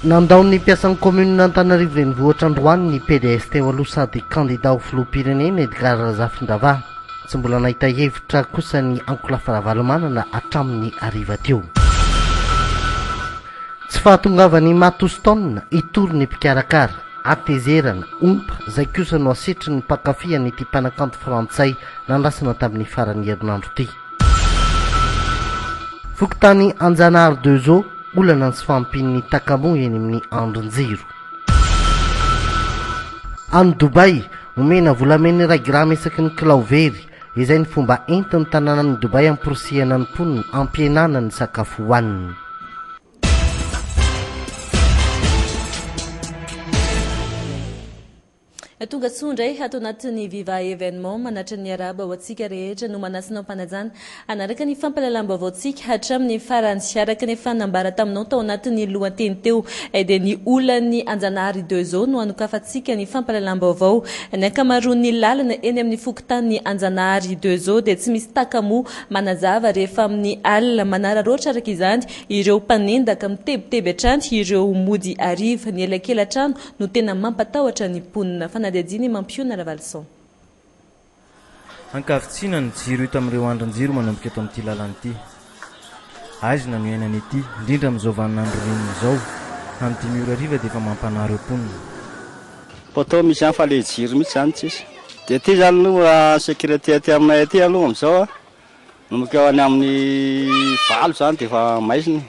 Nandao ny mpiasan'ny commune Antananarivo renivohitra androany ny PDS teo aloha sady candidat ho filoham-pirenena Edgar Zafindava. Tsy mbola nahita hevitra kosa ny Ankolafaravalmanana hatramin'ny hariva teo. Tsy fahatongavany Matostone itory ny mpikarakara atezerana ompa izay kosa no asetry ny mpakafy an'ity mpanakanto frantsay nandrasana tamin'ny faran'ny herinandro ity. Fokontany Anjanahary 2 olana ny sy fampin'ny takamo eny amin'ny andron-jiro. Any Dubai omena volamena iray grama isaky ny kilao very izay ny fomba entin'ny tanànan'ny Dubai amporosihana ny mponina ampihenana ny sakafo hohaniny. Tonga tsondray ato anatin'ny Viva événement manatra ny araba ho antsika rehetra no manasinao mpanajana anaraka ny fampalalam-baovao antsika hatramin'ny farany araka nefa nambara taminao tao anatin'ny lohateny teo dia ny olany Anjanahary 2 no anokafantsika ny fampalalam-baovao ny ankamaroan'ny lalana eny amin'ny fokontany Anjanahary 2 dia tsy misy takamo manazava rehefa amin'ny alina manararoatra araka izany ireo mpanendaka mitebiteby hatrany ireo mody ariva ny elankelatrano no tena mampatahotra ny mponina fanadihadiana mampiona ravalson. Ankavitsina ny jiro hita amin'ireo andron-jiro manomboka eto amin'ity lalana ity. Aizina no iainana ity indrindra amin'izao vaninandro renina izao amin'ny 5 ariva dia efa mampanaro mponina. Poto misy any fa le jiro mihitsy zany tsisy. Dia ity zany aloha sécurité aty aminay aty aloha amin'izao nomboka eo any amin'ny valo zany dia efa maizina.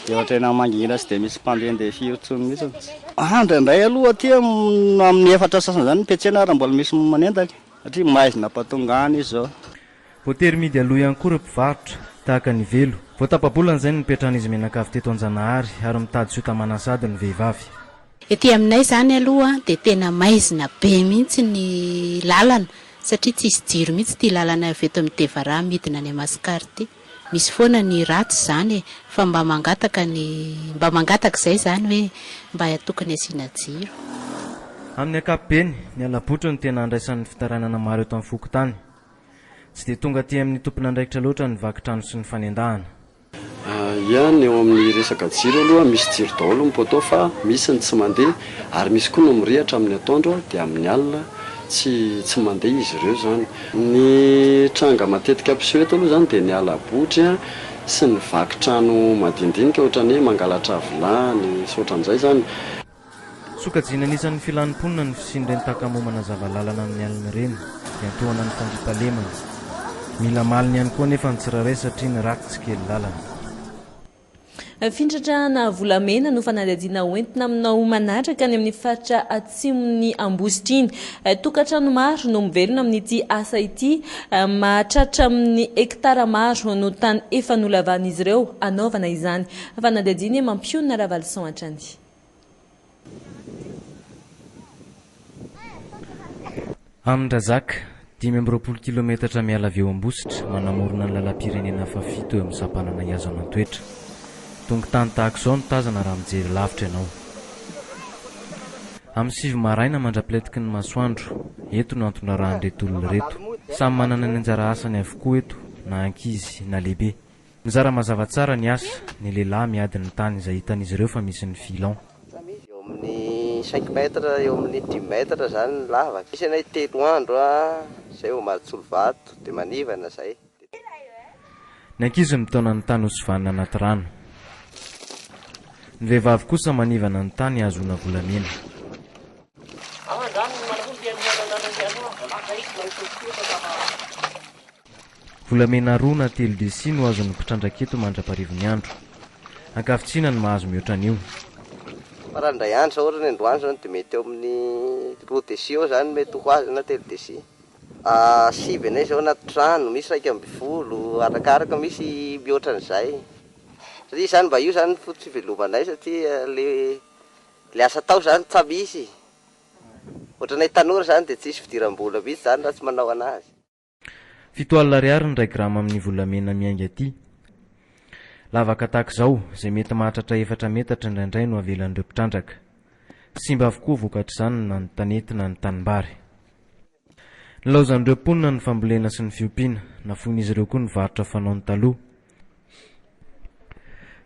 Dia ohatrana mangina sy dia misy mpandehandeha firy-tsony mihitsy. Indraindray aloha aty amin'ny 4 sasany zany petsena raha mbola misy manendaka satria maizina patongany izy zao. Voatery midy aloha ihany koa ireo mpivarotra tahaka ny velo. Voatapabolana izay ny nipetrahanizy menakavy teto Anjanahary ary mitady sota manasady ny vehivavy. Ety aminay zany aloha dia tena maizina be mihitsy ny lalana satria tsisy jiro mihitsy ty lalana avy eto amin'ny Tevara midina any Madagascar ty. Misy foana ny ratsy zany fa mba mangataka izay zany hoe mba tokony asiana jiro. Amin'ny ankapobeny ny alabotra no tena andraisan'ny fitaranana maro eto amin'ny fokontany. Tsy dia tonga aty amin'ny tompona andraikitra loatra ny vakitrano sy ny fanendahana. Ihany eo amin'ny resaka jiro aloha misy jiro daholo ny poto fa misy ny tsy mandeha ary misy koa no mirehatra amin'ny atoandro dia amin'ny alina tsy mandeha izy ireo zany. Ny tranga matetika ampiseho eto aloha zany dia ny alabotra sy ny vakitrano madindinika ohatrany hoe mangalatra vilany sy ohatran'izay zany. Sokajiana anisan'ny filanimponina ny fisindren'ny takamo manazava lalana amin'ny alina ireny dia antohana ny fandriampahalemana. Mila malina ihany koa nefa ny tsirairay satria ny ratsy kely lalana. Fintratrana volamena no fanadihadiana hoentina aminao manatraka any amin'ny faritra atsimon'ny Ambositra iny. Tokantrano maro no mivelona amin'ity asa ity, mahatratra amin'ny hektara maro no tany efa nolavan'izy ireo anaovana izany. Fanadihadiana mampiona ravalson hatrany. Amindrazaka 520 kilometatra miala avy eo Ambositra manamorona ny lalam-pirenena fa 7 eo amin'ny sampanana Iazona Toetra. Tonga tany tahaka izao no tazana raha mijery lavitra ianao. Amin'ny 7 maraina mandrapiletiky ny masoandro, eto no antony rahan'ireto olona reto. Samy manana ny anjara asany avokoa eto, na ankizy na lehibe. Mizara mazava tsara ny asa, ny lehilahy miady ny tany izay hitan'izy ireo fa misy ny filon. Eo amin'ny 5 metra, eo amin'ny 10 metra zany ny lava. Misy anay 3 andro zay ho mahatsolo vato dia manivana zay. Ny ankizy mitaona ny tany hosivanina anaty rano. Ny vehivavy kosa manivana ny tany azona volamena. Volamena roa na 3 desi no azon'ny mpitrandraketo mandra-parivon'ny andro. Ankavitsina ny mahazo mihoatra an'io. Marandray andro zao ohatra ny androany zany dia mety eo amin'ny 2 desi eo zany mety ho azy na 3 desi. Sivy anay zao anaty trano, misy 1 arakaraka misy mihoatra an'izay. Satria izany mba io zany fototra ivelomanay satria le asa tao zany tsy misy. Ohatranay tanora zany dia tsisy fidiram-bola mihitsy zany raha tsy manao anazy. 7 alina ariary ny 1 grama amin'ny volamena miainga aty. Lavaka tahaka izao izay mety mahatratra 4 metatra indraindray no avelan'ireo mpitrandraka. Simba avokoa vokatra izany na ny tanety na ny tanimbary. Nilaozan'ireo mponina ny fambolena sy ny fiompiana, nafoin'izy ireo koa ny varotra fanaony taloha.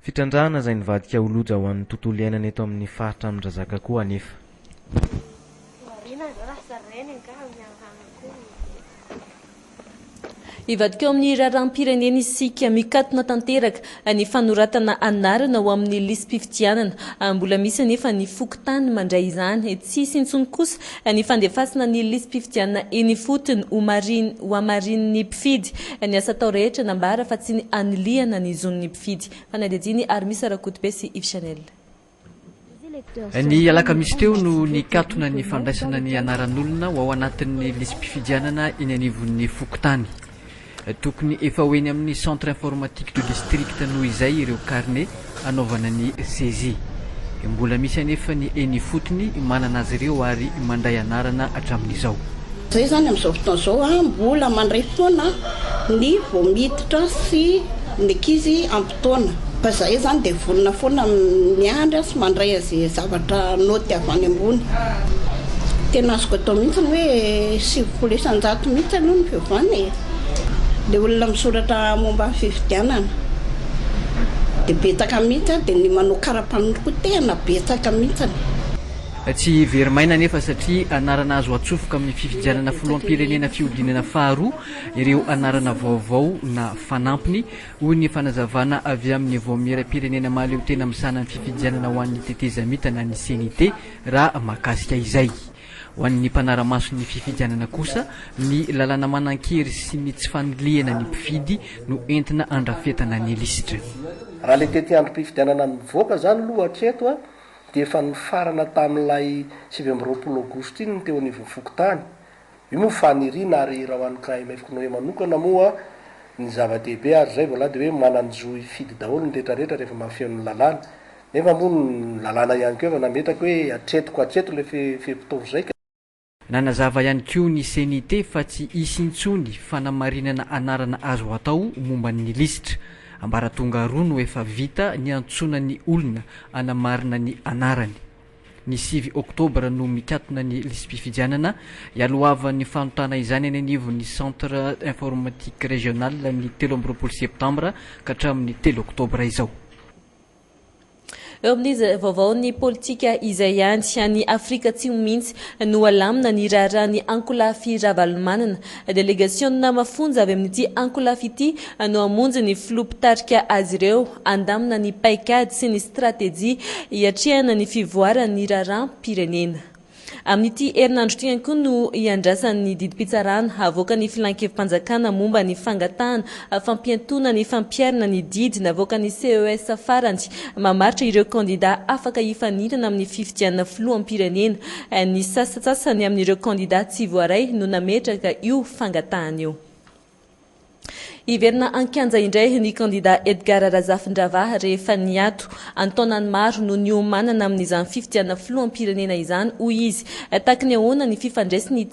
fitrandrahana izay nivadika ho loja ho an'ny tontolo iainana eto amin'ny faritra Amindrazaka koa anefa. Ivadika eo amin'ny raharam-pirenena isika mikatona tanteraka ny fanoratana anarana ho amin'ny lisam-pifidianana. Mbola misy anefa ny fokotany mandray izany. Tsisy intsony kosa ny fandefasana ny lisam-pifidianana eny fotony ho hamarin'ny mpifidy. Ny asa atao rehetra nambara fa tsy ny aniliana ny zon'ny mpifidy. Fanadidiny ary misy Rakotobe sy Yves Chanel. Ny alakamisy teo no nikatona ny fandraisana ny anaran'olona ho ao anatin'ny lisam-pifidianana eny anivon'ny fokotany. Tokony efa hoeny amin'ny centre informatique du district noho izay ireo carnet anaovana ny saisie. Mbola misy anefa ny eny fotony manana azy ireo ary mandray anarana hatramin'izao. Zay zany amin'izao fotoana izao mbola mandray foana ny vao miditra sy ny ankizy ampitaona. Fa zay zany dia vonona foana miandry sy mandray azy zavatra noty avy any ambony. Tena azoko atao mihitsy hoe 9 isanjato mihitsy aloha ny fiovany. Dia olona misoratra momba fifidianana dia betsaka mihitsy dia ny manao karapanondro tena betsaka mihitsy. Tsy verimaina nefa satria anarana azo atsofoka amin'ny fifidianana filoham-pirenena fiodinana faharoa ireo anarana vaovao na fanampiny hoy ny fanazavana avy amin'ny voamiera-pirenena mahaleo tena misana ny fifidianana ho an'ny tetezamita na ny CNT raha mahakasika izay. Ho an'ny mpanara-mason'ny fifidianana kosa ny lalàna manan-kery sy ny tsy faniliana ny mpifidy no entina andrafetana ny lisitra. Raha le tety androm-pifidianana mivoaka zany aloha hatreto dia efa nifarana tamin'ilay 20 aogositra iny teo anivon'ny fokotany. Io moa faniriana ary raha ho an'ny KMF-konao manokana moa ny zava-dehibe ary zay voalady hoe mananjo hifidy daholo ny rehetrarehetra rehefa mahafeo ny lalàna. Nefa moa ny lalàna ihany koa efa nametaka hoe hatreto le fe-pitovo zay. Nanazava ihany koa ny CNT fa tsy hisy intsony fanamarinana anarana azo atao momba ny lisitra. Ambaratonga roa no efa vita ny antsonan'ny olona anamarina ny anarany. Ny 9 oktobra no mikatona ny lisam-pifidianana ialohavan'ny fanotana izany any anivon'ny centre informatique régional ny 13 septambra ka hatramin'ny 3 oktobra izao. Eo amin'izy vaovao ny politika izay ihany any Afrika Atsimo mihitsy no alamina ny raharahany Ankolafy Ravalomanana. Delegasiona mafonja avy amin'ity Ankolafy ity no hamonjy ny filoha-pitarika azy ireo andamina ny paikady sy ny stratégie hiatrehana ny fivoaran'ny raharaham-pirenena. Amin'ity herinandro ity ihany koa no iandrasan'ny didim-pitsarana avoaka ny filan-kevim-panjakana momba ny fangatahana fampiantona ny fampiarina ny didy navoaka ny CES farany mamaritra ireo kandida afaka hifanirana amin'ny fifidianana filoham-pirenena. Ny sasasasany amin'ireo kandida tsy voaray no nametraka io fangatahana io. Iverina ankanja indray ny kandida Edgar Razafindrava rehefa niato antaonany maro no niomanana amin'izany fifidianana filoham-pirenena izany hoy izy. Tahaka ny ahoana ny fifandraisiny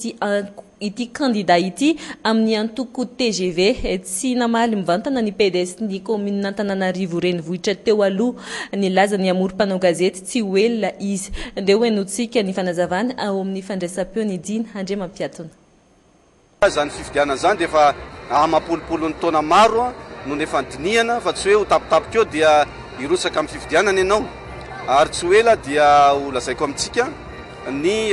ity kandida ity amin'ny antoko TGV tsy namaly mivantana ny PDS ny commune Antananarivo renivohitra teo aloha nilaza ny amorom-panao gazety tsy hoelona izy. Ndeo hoenotsika ny fanazavana ao amin'ny fandraisam-peo ny dina Andre Mampiatona. Zany fifidianana zany dia efa amapolopolo ny taona maro no nefa ndiniana fa tsy hoe ho tapitapika eo dia irotsaka amin'ny fifidianana ianao ary tsy hoela dia ho lazaiko amintsika ny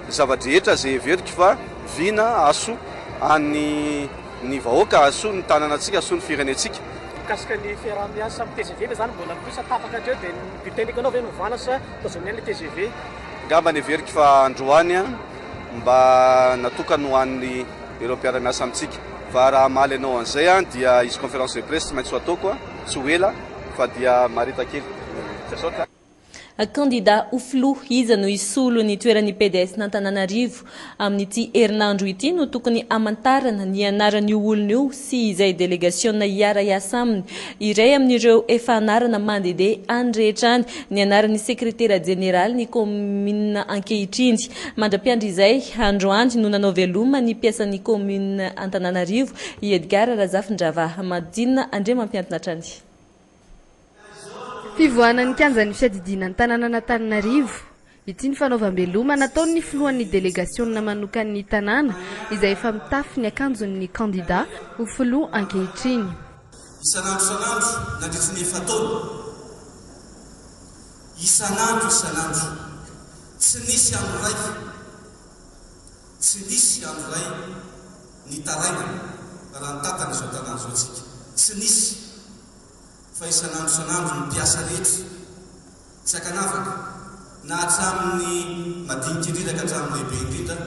zavadrehetra zay everiko fa vina aso ny vahoaka aso ny tananatsika aso ny firenetsika. Mikasika ny fiaraha-miasa amin'ny TGV zany mbola kosa tapaka hatreo dia vitenikana ve novana sa tazomina ny TGV ngamba ny everiko fa androany mba natokana ho an'ny ireo mpiara-miasa amintsika fa raha maly anao an'izay dia izy conférence de presse tsy maintsy ho ataoko tsy ho ela fa dia marita kely. Kandida Oflo iza no isolo ny toeran'ny PDS n'Antananarivo amin'ity herinandro ity no tokony amantarana ny anaran'io olona io sy izay delegasiona hiara hiasa aminy. Iray amin'ireo efa anarana mandehandeha any rehetra any ny anaran'ny sekretera jeneral ny commune ankehitriny. Mandra-piandry izay androany no nanao veloma ny mpiasan'ny commune Antananarivo Edgar Razafindrava. Madina Andre Mampiantona trany. Fivoanan'ny kianjan'ny fiadidinan'ny tanàna Antananarivo ity ny fanaovam-beloma nataon'ny filohan'ny delegasiona manokan'ny tanàna izay efa mitafy ny akanjon'ny kandida ho filoha ankehitriny. isan'andro nandritry ny efataona isan'andro tsy nisy andro ray ny taraina raha nytatana izao tanàna zao tsika tsy nisy fa isan'andro ny mpiasa rehetra tsy akanavaka na hatramin'ny madinika indrindra ka hatramin'ny lehibe indrindra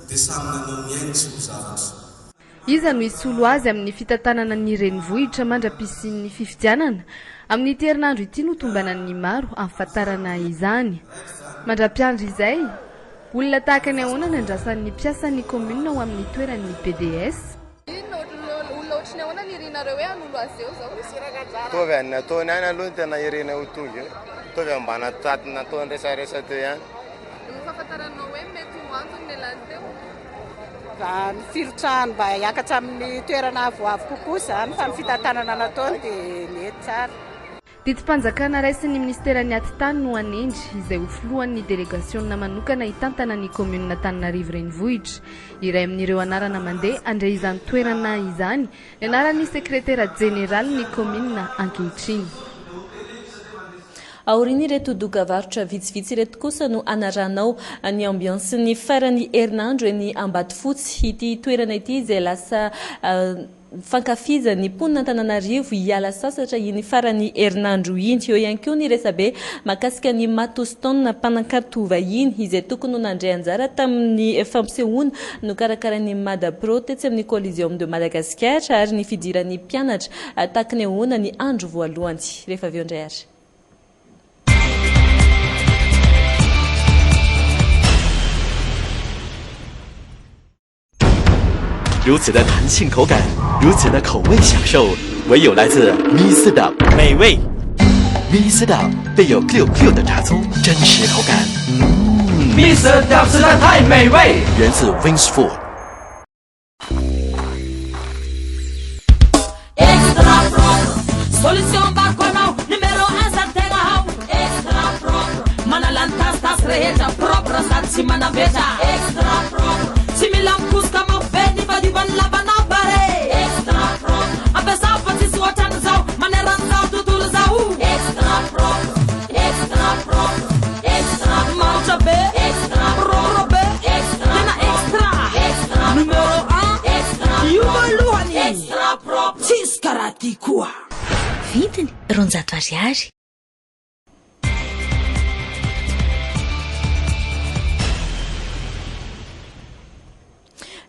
dia samy nanao miainy tsy ho zavatra. Iza no isolo azy amin'ny fitantanana ny renivohitra mandra-pisian'ny fifidianana amin'ity herinandro ity no tombanan'ny maro amin'ny fahatarana izany. Mandra-piandro izay, olona tahaka ny ahoana andrasan'ny mpiasan'ny komuna ho amin'ny toeran'ny PDS. Olona ohatrany ahoana ny irinareo hoe hanolo azy eo zao? Tovy any nataony any aloha ny tena irina ho tonga eo. Tovy ambana taty nataony resaresa teo ihany. Fahafantaranao hoe mety ho antony ny lany teo? Ny firotrahany mba hiakatra amin'ny toerana avoavo kokoa zany fa ny fitantanana nataony dia mety tsara. Didim-panjakana raisin'ny ministeran'ny atitany no anendry izay ho filohan'ny delegaciona manokana hitantana ny komuna Antananarivo renivohitra. Iray amin'ireo anarana mandeha andray izany toerana izany ny anaran'ny sekretera jeneraly ny komuna ankehitriny. Aoriany ireto dokavarotra vitsivitsy ireto kosa no anaranao ny ambiansy ny farany herinandro ny Ambatofotsy ity toerana ity izay lasa fankafizan'ny mponina Antananarivo hiala sasatra iny farany herinandro iny. Eo ihany koa ny resabe mahakasika ny matostona mpanan-kartova iny izay tokony ho nandray anjara tamin'ny fampisehoana no karakaran'ny Madapro tetsy amin'ny Coliseum de Madagascar ary ny fidiran'ny mpianatra tahaka ny ahoana ny andro voalohany. Rehefa avy eo indray ary.如此的弹性口感，如此的口味享受，唯有来自米斯的美味。米斯的备有6的炸葱，真实口感。米斯的实在太美味。源自 Wingsford。Extra Pro Solution bacanal número 1 Santerra Extra Pro Manalantas rehetra propra sady tsy manavetra Extra Pro tsy mila mikosoka mafeny fa diva ny lavana bare Extra Pro ampiasa fa tsisy ohatran'izao maneran'izao tontolo zao Extra Pro Extra Pro Extra manitra be Extra Pro be tena extra numero 1 Extra io voalohany Extra Pro tsisy karaha ty koa vidiny 200 ariary.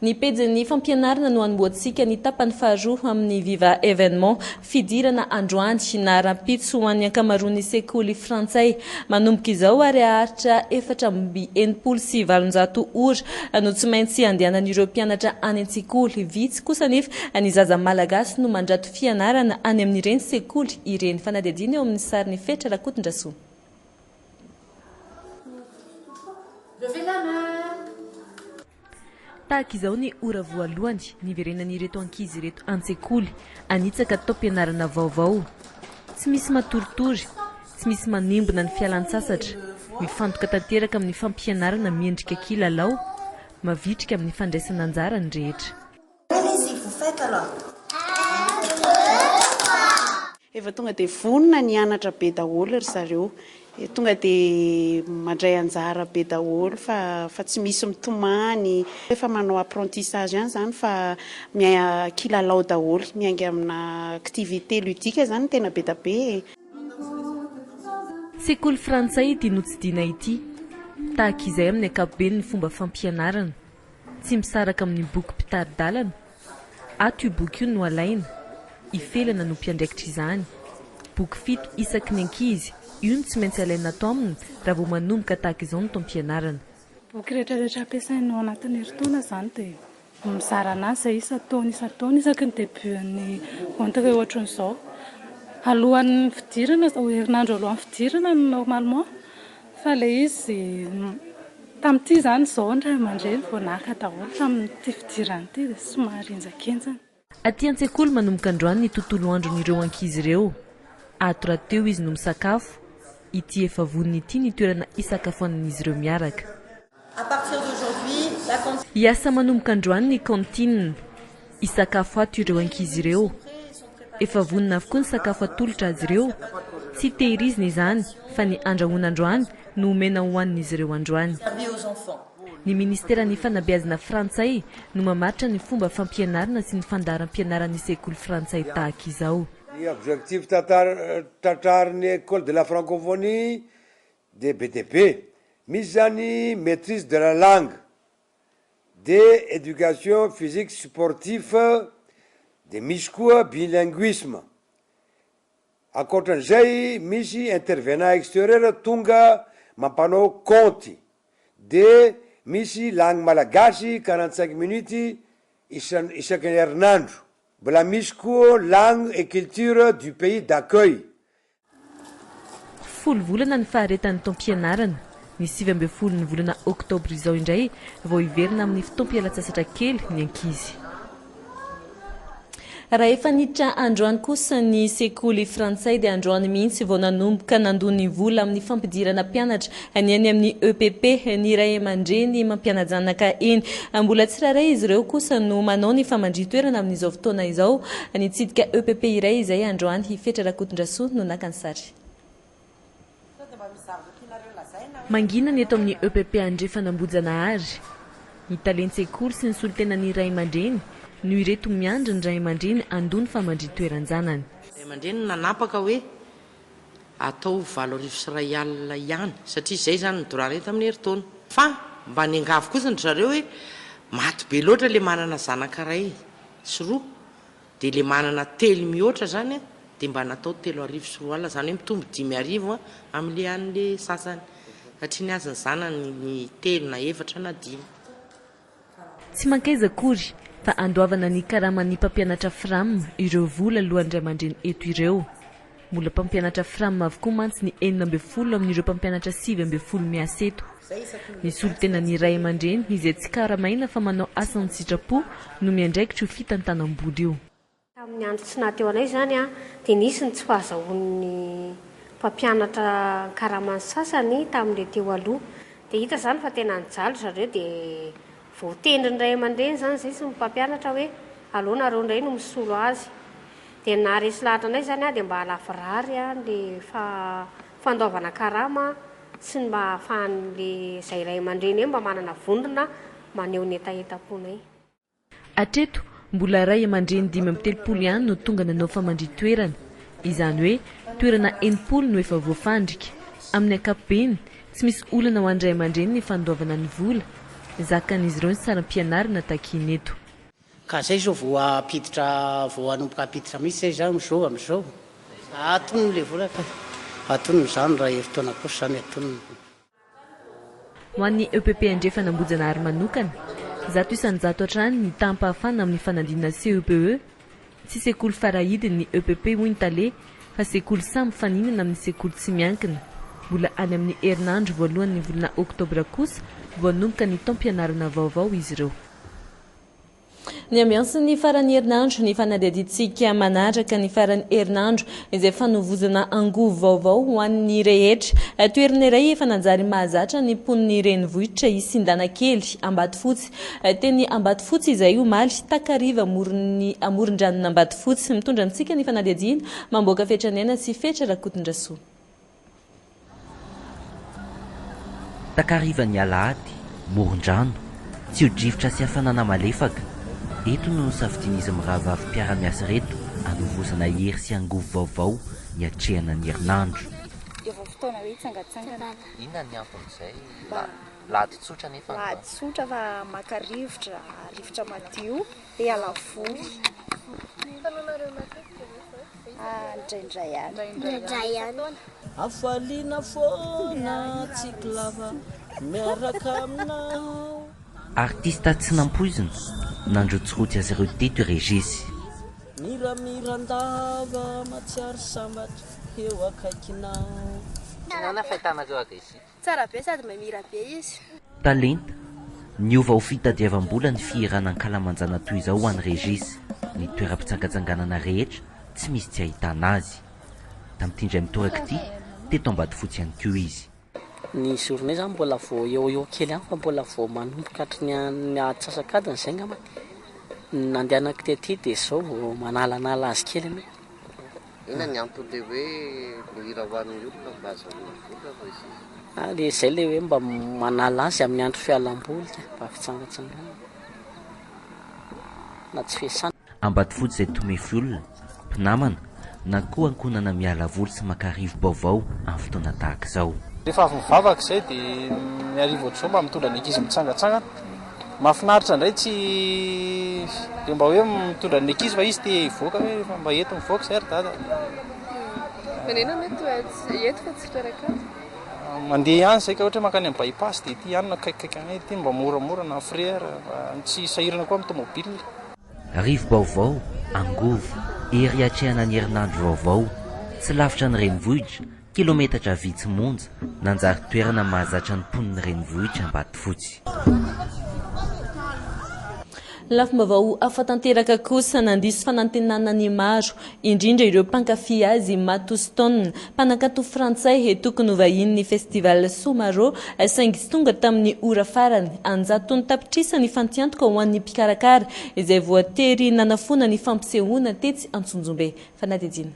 Ny pejin'ny fampianarana no anomboantsika ny tapany faharoa amin'ny Viva événement fidirana androany na rampitso ho an'ny ankamaroan'ny sekoly frantsay. Manomboka izao ary aharitra 480 ora no tsy maintsy andehanan'ireo mpianatra any an-tsekoly. Vitsy kosa nefa ny zaza malagasy no mandrato fianarana any amin'ireny sekoly ireny. Fanadihadiana eo amin'ny sarin'ny Fetra Rakotondrasoa. Tahaka izao ny ora voalohany niverenan'ireto ankizy ireto an-tsekoly anitsaka tao mpianarana vaovao. Tsy misy matoritory, tsy misy manimbona ny fialan-tsasatra, mifantoka tanteraka amin'ny fampianarana miendrika kilalao, mavitrika amin'ny fandraisana anjara ny rehetra. Efa tonga dia vonona ny anatra be daholo ry zareo. Tonga dia mandray anjara be daholo fa tsy misy mitomany. Efa manao apprentissage ihany zany fa kilalao daholo, miainga amina activité ludique zany tena be da be. Sekoly frantsay ity notsidina ity. Tahaka izay amin'ny ankapobeny ny fomba fampianarana. Tsy misaraka amin'ny boky mpitaridalana. Ato io boky io no alaina. Ifelana no mpiandraikitra izany. Boky 7 isaky ny ankizy. Io no tsy maintsy alaina ato aminy raha vao manomboka tahaka izao ny tom-pianarana. Boky rehetrarehetra ampiasainao anatin'ny herintaona zany dia mizara anazy isan-taona isaky ny debutan'ny ontaka ohatran'izao. Alohan'ny fidirana, herinandro alohan'ny fidirana normalement fa ilay izy tamin'ity zany izao ny ray aman-dreny vao nahaka daholo tamin'ity fidirana ity dia somary enjakenjana. Aty an-tsekoly manomboka androany ny tontolo andron'ireo ankizy ireo. Ato raha teo izy no misakafo. Ity efa voniny ity ny toerana isakafoanan'izy ireo miaraka. Iasa manomboka androany ny kantine. Isakafo ato ireo ankizy ireo. efa vonina avokoa ny sakafo atolotra azy ireo. Tsy tehirizina izany fa ny andrahoana androany no omena hohanin'izy ireo androany. Ny ministeran'ny fanabeazana frantsay no mamaritra ny fomba fampianarana sy ny fandaharam-pianaran'ny sekoly frantsay tahaka izao. Ny objectif tratrarin'ny école de la francophonie de BTP misy zany maîtrise de la langue, de éducation physique sportif, de misy koa bilinguisme. Ankoatran'izay misy intervenant extérieur tonga mampanao compte, de misy langue malagasy 45 minutes isaky ny herinandro. Mbola misy koa langue et culture du pays d'accueil. Folo volana ny faharetan'ny taom-pianarana. Ny 20 ny volana oktobra izao indray vao hiverina amin'ny fotoam-pialatsasatra kely ny ankizy. Raha efa niditra androany kosa ny sekoly frantsay dia androany mihitsy vao nanomboka nandony vola amin'ny fampidirana mpianatra any amin'ny EPP ny ray aman-dreny mampianajanaka eny. Mbola tsirairay izy ireo kosa no manao ny famandri-toerana amin'izao fotoana izao. Nitsidika EPP iray izay androany hifetra Rakotondrasoa no nakany sary. Mangina ny eto amin'ny EPP Andrefanambojanaary. Ny talentsy-sekoly sy ny solotenan'ny ray aman-dreny no ireto miandry ny ray aman-dreny andony famandri-toeran-janany. Ray aman-dreny nanapaka hoe atao 7 alina ihany satria izay zany nidorana eto amin'ny herintaona. Fa mba niangavy kosa ny zareo hoe maty be loatra le manana zanaka ray sy roa dia le manana telo mihoatra zany dia mba natao 3 alina zany hoe mitombo 5 amin'le an'le sasany satria ny azony zanany ny 3 na 4 na 5. Tsy mankaiza akory fa andoavana ny karaman'ny mpampianatra fram ireo vola alohan'ny ray aman-dreny eto ireo. Mbola mpampianatra fram avokoa mantsy ny 12 amin'ireo mpampianatra 15 miasa eto. Ny solotenan'ny ray aman-dreny izay tsy karamaina fa manao asany sitrapo no miandraikitra io fitantanam-boly io. Tamin'ny andro tsy nateo anay zany dia nisy ny tsy fahazahoan'ny mpampianatra karamany sasany tamin'ilay teo aloha. Dia hita zany fa tena nijaly zareo dia voatendry ny ray aman-dreny zany izay sy ny mpampianatra hoe alohanareo indray no misolo azy. Dia naharesy lahatra anay zany dia mba halavirary le fandaovana karama sy ny mba ahafahan'le izay ray aman-dreny hoe mba manana vondrona maneho ny etaeta-ponay. Atreto mbola ray aman-dreny 5 ihany no tonga nanao famandri-toerana. Izany hoe toerana 9 no efa voafandrika. Amin'ny ankapobeny tsy misy olana ho an'ny ray aman-dreny ny fandaovana ny vola. Zakan'izy ireo ny saram-pianarana takiny eto. Ka zay zao vao anomboka apiditra mihitsy zay zany amin'izao. Atonony le vola ka. Atonony zany raha herintaona kosa zany atonony. Ho an'ny EPP Andrefanambojanaary manokana, 100 hatrany ny tampahafana amin'ny fanadinana CEPE. Tsy sekoly farahidiny ny EPP Hointale fa sekoly samy faninana amin'ny sekoly tsy miankina. Mbola any amin'ny herinandro voalohan'ny volana oktobra kosa voanomboka ny taom-pianarana vaovao izy ireo. Ny ambiansa ny faran'ny herinandro ny fanadihaditsika manaraka ny faran'ny herinandro izay fanovozana angovo vaovao ho an'ny rehetra. Toerana iray efa nanjary mahazatra ny mponiny renivohitra Isindana-kely Ambatofotsy. Teny Ambatofotsy izay omaly takariva amoron-dranona Ambatofotsy mitondra antsika ny fanadihadiana mamboaka fetranaina sy fetra Rakotondrasoa. Takariva ny alahady, moron-drano, tsy ho drivotra sy hafanana malefaka. Eto no safidian'izy miravavy mpiara-miasa reto hanovozana hery sy angovo vaovao ny hatrehana ny herinandro. Efa fotoana hoe hitsangatsangana. Inona ny ampon'izay? Lady tsotra nefa. Lady tsotra fa maka rivotra madio dia alavory. Indraindray ihany. Afaliana foana tsiklava miaraka aminao. Artista tsy nampoizina nandrotsirotsy azy ireo teto Regisy. Miramirandava matsiaro sambatra eo akaikinao. Nanana fahitanareo a Regisy? Tsara be sady mamira be izy. Talenta niova ho fitadiavam-bola ny fihiranan-kalamanjana toy izao ho an'ny Regisy. Ny toeram-pitsangatsanganana rehetra tsy misy tsy ahitana azy. Tamin'ity mitoraka ity teto Ambatofotsy ihany koa izy. Ny journée zany mbola vao eo kely ihany fa mbola vao manomboka hatry ny atsasakadiny izay ngamba. Nandehanako tety dia izao vao manalanala azy kely ane. Ina ny antony hoe mihira ho an'ny olona mba azahoany vola fa izy. Le zay le hoe mba manala azy amin'ny andro fialam-boly mba fitsangatsangana na tsy fiasana. Ambatofotsy izay tomefy olona, mpinamana na koa ankonana miala voly sy makarivo baovao amin'ny fotoana tahaka izao. Rehefa avy mivavaka izay dia miarivo ohatr'izao mba mitondra ny ankizy mitsangatsangana. Mahafinaritra indray tsy dia mba hoe mitondra ny ankizy fa izy te hivoaka hoe rehefa mba eto mivoaka izay ry dada. Manena mety eto fa tsy fitoeran-kanto. Mandeha ihany izay ka ohatra hoe makany amin'ny bypass dia ity ihany nakaikikaiky any ity mba moramora na frère tsy sahirana koa amin'ny tomobile. Rivo baovao, angovo, ery atrehana ny herinandro vaovao, tsy lavitra ny renivohitra, kilometatra vitsy monja, nanjary toerana mahazatra ny mponiny renivohitra Ambatofotsy. Lafim-baovao afa-tanteraka kosa nandisy fanantenana ny maro, indrindra ireo mpankafy azy Matoston, mpanankato frantsay tokony ho vahiny ny festival Somaro, saingy sy tonga tamin'ny ora farany, anjatony tapitrisa ny fantiantoka ho an'ny mpikarakara, izay voatery nanafona ny fampisehoana tetsy Antsonjombe. Fanadidina.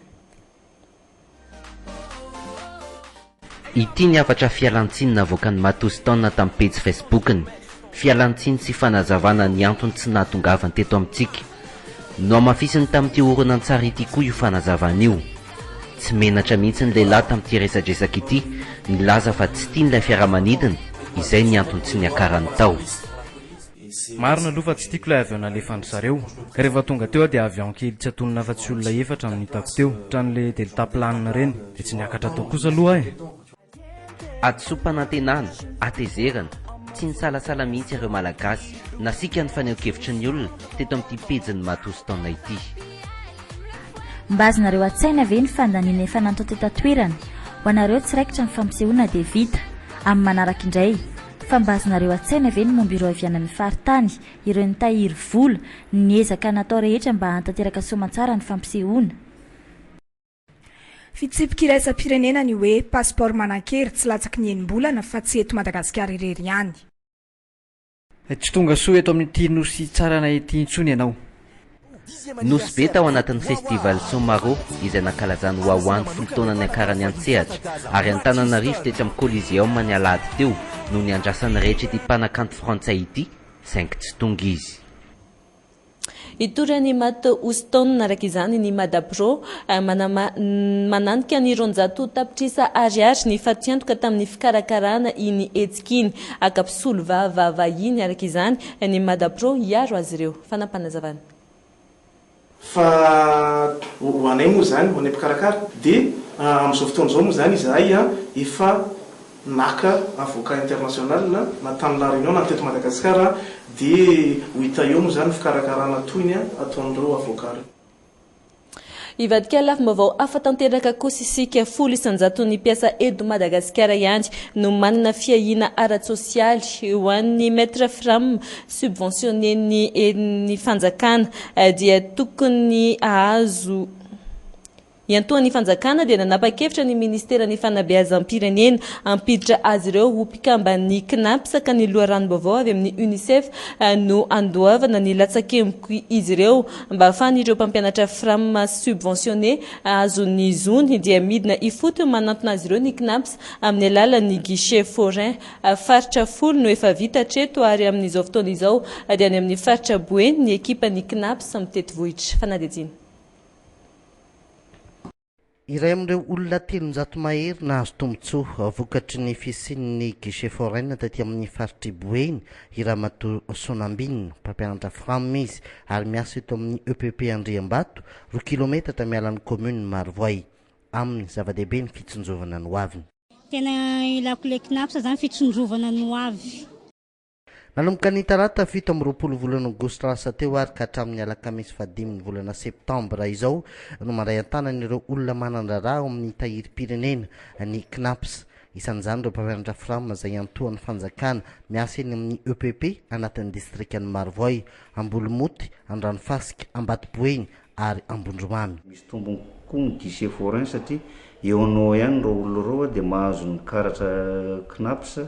Ity ny afatra fialantsiny navoakan'ny Matoston tamin'ny pejy Facebookiny. Fialantsiny sy fanazavana ny antony tsy nahatongavany teto amintsika. No amafisiny tamin'ity horonan-tsara ity koa io fanazavana io. Tsy menatra mihitsy ny lehilahy tamin'ity resadresaka ity, nilaza fa tsy tiany ilay fiaramanidina, izay ny antony tsy niakarany tao. Marina aloha fa tsy tiako ilay avion nalefandry zareo. Ka rehefa tonga teo dia avion kely tsy atonona fa tsy olona efatra no hitako teo, trano'le deltaplanina reny, dia tsy niakatra tao kosa aloha e. Atsopanantenana, atezerana, tsy nisalasala mihitsy ireo malagasy, nasika ny faneho-kevitry ny olona teto amin'ity pejiny Matoston ity. Mba azonareo an-tsaina ve ny fandaniana efa nanto tetoatoerana? Ho anareo tsiraikitra ny fampisehoana dia vita. Amin'ny manaraka indray, fa mba azonareo an-tsaina ve ny momba ireo aviana mifaritany, ireo nitahiry vola, ny ezaka natao rehetra mba hantanteraka soamantsara ny fampisehoana. Fitsipika iraisam-pirenena ny hoe pasiport manan-kery tsy latsaky ny enim-bolana fa tsy eto Madagasikara irery ihany. Tsy tonga soa eto amin'ity nosy tsarana ity intsony ianao. Nosy be tao anatin'ny festival Somaro izay nankalazany ho ahoany folo taona ny akarany an-tsehatra, ary Antananarivo tetsy amin'ny Coliseum ny alahady teo no ny andrasany rehetra ity mpanakanto frantsay ity, saingy tsy tonga izy. Itorany Matoston araka izany ny Madapro mananika ny 200 tapitrisa ariary ny fatiantoka tamin'ny fikarakarana iny etsikiny akapisolo vavahiny araka izany ny Madapro hiaro azy ireo. Fanampanazavana. Fa ho anay moa zany ho anay mpikarakara dia amin'izao fotoana izao moa zany izahay efa naka avocat international na tany la réunion na teto Madagasikara dia ho hita eo moa zany fikarakarana toyny ataon'ireo avocat. Ivadika lafim-baovao afa-tanteraka kosa isika 100 ny mpiasa edo Madagasikara ihany no manana fiahina ara-tsosialy ho an'ny maître fram subventionné ny fanjakana dia tokony ahazo Iantoan'ny fanjakana dia nanapa-kevitra ny Ministeran'ny Fanabeazam-pirenena ampiditra azy ireo ho mpikambany knapsaka ny loharanom-baovao avy amin'ny UNICEF no andoavana ny latsakemiko izy ireo mba ahafahan'ireo mpampianatra fram subventionné azon'ny zony dia midina ifoto manantona azy ireo ny knaps amin'ny alalan'ny guichet forain faritra folo no efa vita treto ary amin'izao fotoana izao dia any amin'ny faritra Boeny ny ekipa ny knaps mitety vohitra. Fanadidina. Iray amin'ireo olona 300 mahery nahazo tombotsoa vokatry ny fisian'ny guichet forain taty amin'ny faritry Boeny Iramatoa Sonambina mpampianatra fram izy ary miasa eto amin'ny EPP Andriambato 2 kilometatra mialan'ny commune Marovoay amin'ny zava-dehibe ny fitsonjovana ny hoaviny. Tena ilako le knapsa zany fitsonjovana ny hoavy. Nanomboka ny talata 17 volana Aogositra lasa teo ary ka hatramin'ny alakamisy 5 volana Septambra izao no mandray an-tanan'ireo olona manandrara ao amin'ny tahirim-pirenena ny knaps. Isan'izany ireo mpampianatra fram izay antoan'ny fanjakana miasa eny amin'ny EPP anatin'ny distrikan'ny Marovoay, Ambolomoty, Andranofasika, Ambatoboeny ary Ambondromamy. Misy tombony koa ny guichet forain satria eonao ihany ro olo reo dia mahazo ny karatra knapsa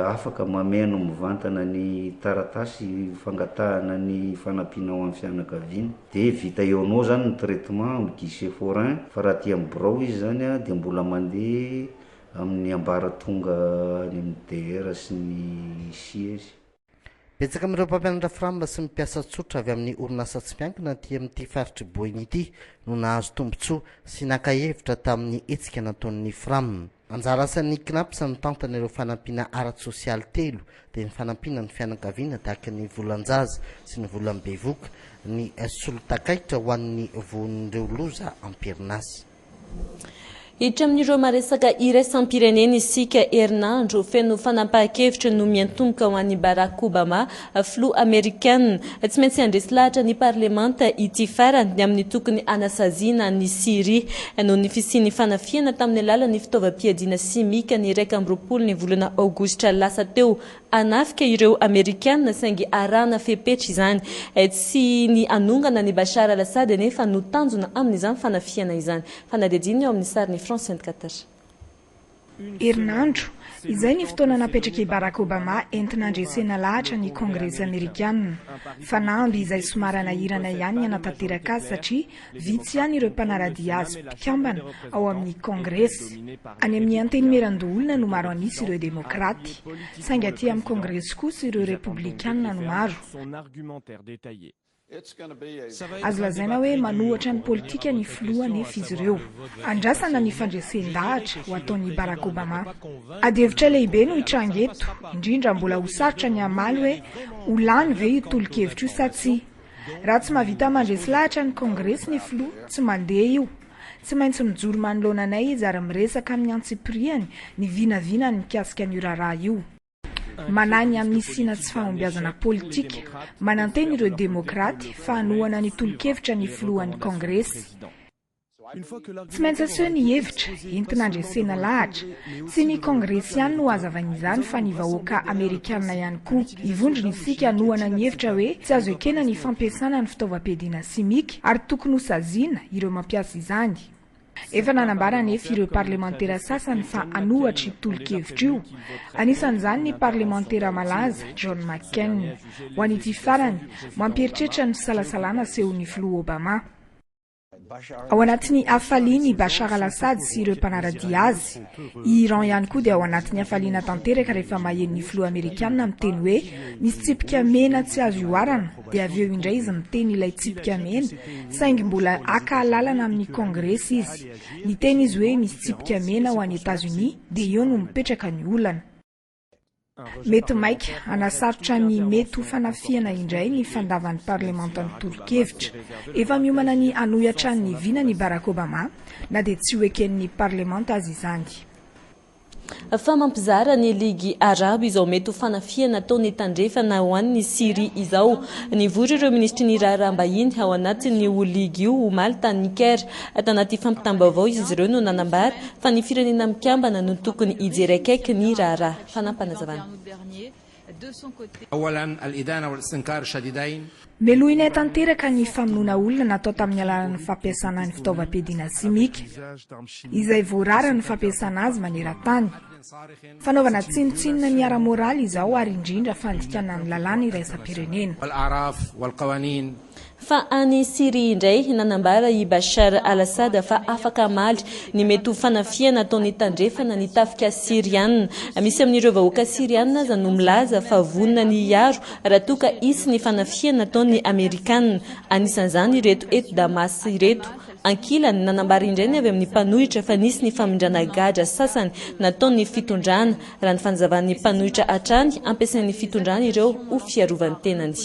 afaka mameno mivantana ny taratasy fangatahana ny fanampiana ao amin'ny fianakaviana dia vita eonao zany ny traitement amin'ny guichet forain fa raha ty amin'ny birao izy zany a dia mbola mandeha amin'ny ambaratonga ny MDR sy ny siège. Betsaka amin'ireo mpampianatra framba sy mipiasa tsotra avy amin'ny orinasa tsy miankina aty amin'ity faritry boiny ity no nahazo tombotsoa sy naka-hevitra tamin'ny hetsika nataon'ny fram. Anjara asan'ny knapsa mitantana ireo fanampiana ara-tsosialy telo dia ny fanampiana ny fianakaviana tahaka ny volan-jaza sy ny volam-bevoka, ny solotakaitra ho an'ny voan'ireo loza amperinasy. Hiditra amin'ireo maresaka iraisam-pirenena isika herinandro feno fanampahan-kevitra no miantomboka ho an'i Barack Obama filoha Amerikana tsy maintsy handresy lahatra ny parlemanta ity farany ny amin'ny tokony anasaziana ny Syria noho ny fisian'ny fanafiana tamin'ny alalan'ny fitaovam-piadiana simika ny 20 ny volana aogositra lasa teo. Anafika ireo Amerikana saingy arahana fepetra izany tsy ny anongana ny Bashar al-Assad nefa no tanjona amin'izany fanafiana izany. Fanadidiny eo amin'ny sariny France 24. Herinandro izay ny fotoana napetraka i Barack Obama entina handresena lahatra ny Kongresy Amerikana. Fanamby izay somary anahirana ihany anatanteraka azy satria vitsy ihany ireo mpanaradia azy mpikambana ao amin'ny Kongresy. Any amin'ny antenimieran-doolona no maro anisy ireo demokraty, saingy aty amin'ny Kongresy kosa ireo republikana no maro. Azo lazaina hoe manohatra ny politika ny filoha nefa izy ireo. Andrasana ny fandresendahatra ho ataon'i Barack Obama. Adihevitra lehibe no hitranga eto, indrindra mbola ho sarotra ny hamaly hoe ho lany ve io tolo-kevitra io sa tsy. Raha tsy mahavita mandresy lahatra ny Kongresy ny filoha, tsy mandeha io. Tsy maintsy mijoro manoloananay izy ary miresaka amin'ny antsipriany ny vinavina ny mikasika ny raharaha io. Manany amin'ny sina tsy fahombiazana politika, mananteny ireo demokraty fa hanohana ny tolo-kevitra ny filohan'ny Kongresy. Tsy maintsy aseho ny hevitra entina handresena lahatra, tsy ny Kongresy ihany no hazavain'izany fa ny vahoaka Amerikana ihany koa. Ivondrona isika hanohana ny hevitra hoe tsy azo ekena ny fampiasana ny fitaovam-piadiana simika ary tokony ho saziana ireo mampiasa izany. Efa nanambara nefa ireo parlementera sasany fa hanohatra io tolo-kevitra io. Anisan'izany ny parlementera malaza John McCain. Ho an'ity farany, mampieritreritra ny fisalasalana sehon'ny filoha Obama. Ao anatin'ny hafaliany Bashar al-Assad sy ireo mpanaradia azy. I Iran ihany koa dia ao anatin'ny hafaliana tanteraka rehefa mahen'ny filoha Amerikana miteny hoe misy tsipika mena tsy azo ioarana, dia avy eo indray izy miteny ilay tsipika mena saingy mbola aka lalana amin'ny Kongresy izy. Niteny izy hoe misy tsipika mena ho an'ny États-Unis dia eo no mipetraka ny olana. Mety maika anasarotra ny mety ho fanafiana indray ny fandavan'ny parlementany tolo-kevitra. Efa miomana ny hanohitra ny vina ny Barack Obama na dia tsy ho eken'ny parlementa azy izany. Fa mampizara ny Ligy Arabo izao mety ho fanafiana ataony tandrefana ho an'ny Syria izao. Nivory ireo ministry ny raharaham-bahiny ao anatin'ny ligy io Malta ny Caire tanaty fampitam-baovao izy ireo no nanambara fa ny firenena mikambana no tokony hijery akaiky ny raharaha. Fanampanazavana. Meloina tanteraka ny famonoana olona natao tamin'ny alalan'ny fampiasana ny fitaovam-piadiana simika, izay voarara ny fampiasana azy maneran-tany. Fanaovana tsinotsinona ny ara-moraly izao ary indrindra fandikana ny lalàna iraisam-pirenena. Fa any Syria indray nanambara i Bashar al-Assad fa afaka maly ny mety ho fanafiana ataony tandrefana ny tafika Siriana. Misy amin'ireo vahoaka Siriana aza no milaza fa vonona ny iaro raha toa ka hisy ny fanafiana ataony Amerikana. Anisan'izany ireto eto Damas ireto. Ankilany nanambara indray ny avy amin'ny mpanohitra fa nisy ny famindrana gadra sasany nataony fitondrana. Raha ny fanzavan'ny mpanohitra hatrany ampiasain'ny fitondrana ireo ho fiarovany tenany.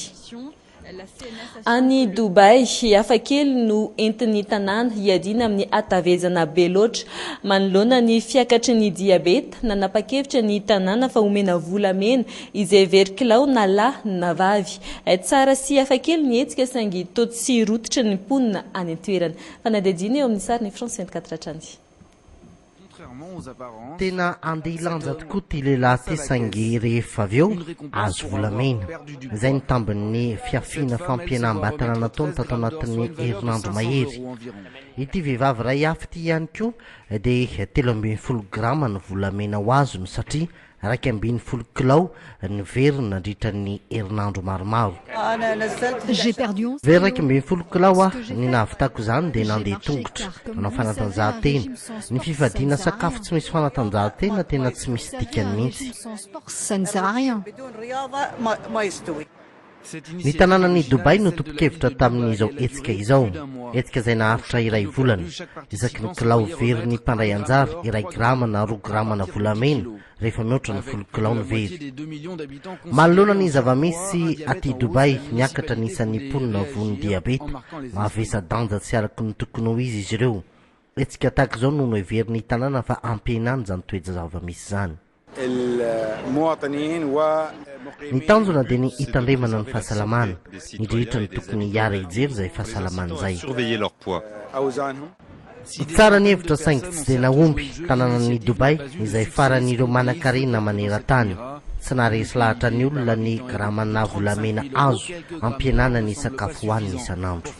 Any Dubai, hafakely no entin'ny tanàna hiadina amin'ny hatavezana be loatra. Manoloana ny fiakatry ny diabeta, nanapa-kevitra ny tanàna fa omena volamena izay verikilao na lahy na vavy. Tsara sy hafakely ny hetsika saingy toa tsy rotitra ny mponina any an-toerana. Fanadihadiana eo amin'ny sariny France 24 hatrany. tena andeha ilanja tokoa ty lehilahy ty saingy rehefa avy eo azo volamena izay ny tambin'ny fiafiana fampianam-batana nataony tato anatin'ny herinandro mahery. Ity vehivavy ray hafa ty ihany koa dia 13 grama ny volamena ho azony satria 12 kilao ny veriny nandritra ny herinandro maromaro. Very 12 kilao ny nahavitako izany dia nandeha tongotra manao fanatanjahantena. Ny fivadiana sakafo tsy misy fanatanjahantena tena tsy misy dikany mihitsy. Ny tanànany Dubai no topokevitra tamin'izao hetsika izao. Hetsika izay naharitra iray volana. Isaky ny kilao very ny mpandray anjara 1 grama na 2 grama na volamena rehefa mihoatra ny 10 kilao ny very. Manoloana ny zava-misy aty Dubai miakatra nisan'ny mponina vony diabeta mavesa danja tsy araky ny tokony ho izy ireo. Hetsika tahaka izao noho ny heverin'ny tanàna fa ampihenany izany toetra zava-misy izany. Ny tanjona dia ny hitandremana ny fahasalamana, ny rehetra ny tokony hiara hijery izay fahasalamana izay. Tsara ny hevitra saingy tsy dia nahomby tanànan'ny Dubai izay faran'ireo manan-karena maneran-tany. Tsy naharesy lahatra ny olona ny gramana volamena azo ampihenana ny sakafo hohaniny isan'andro.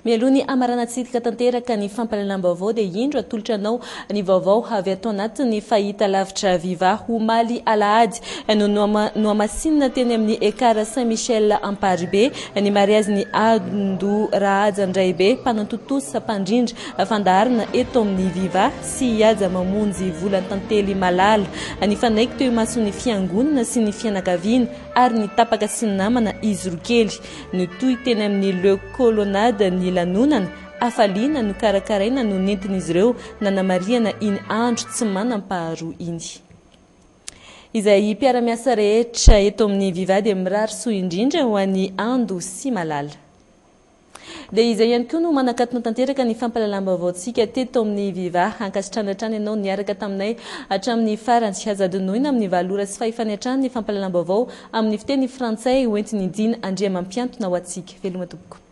Mialoha ny amaranantsika tanteraka ny fampalalam-baovao dia indro atolotra anao ny vaovao avy ato anatin'ny fahita lavitra Viva ho maly alahady no amasinina teny amin'ny ekara Saint-Michel Amparibe ny mariazy ny Ando Rahajandraibe mpanantotosa mpandrindra fandaharana eto amin'ny Viva sy hiaja mamonjy volan-tantely malala ny fanaiko teo masony fiangonana sy ny fianakaviana ary ny tapaka sy ny namana izy rokely no toy teny amin'ny le colonnade ny lanonana afaliana no karakaraina no nentin'izy ireo nanamariana iny andro tsy manam-paharoa iny. Izay mpiara-miasa rehetra eto amin'ny Viva dia mirary soa indrindra ho an'ny Ando sy malala. Dia izay ihany koa no manakatona tanteraka ny fampalalam-baovaontsika teto amin'ny Viva. Ankasitrana hatrany ianao niaraka taminay hatramin'ny farany sy hazadinoina amin'ny valora sy fahefany hatrany ny fampalalam-baovao amin'ny fiteny frantsay hoentiny dina andria mampiantona ho antsika. Veloma tompoko.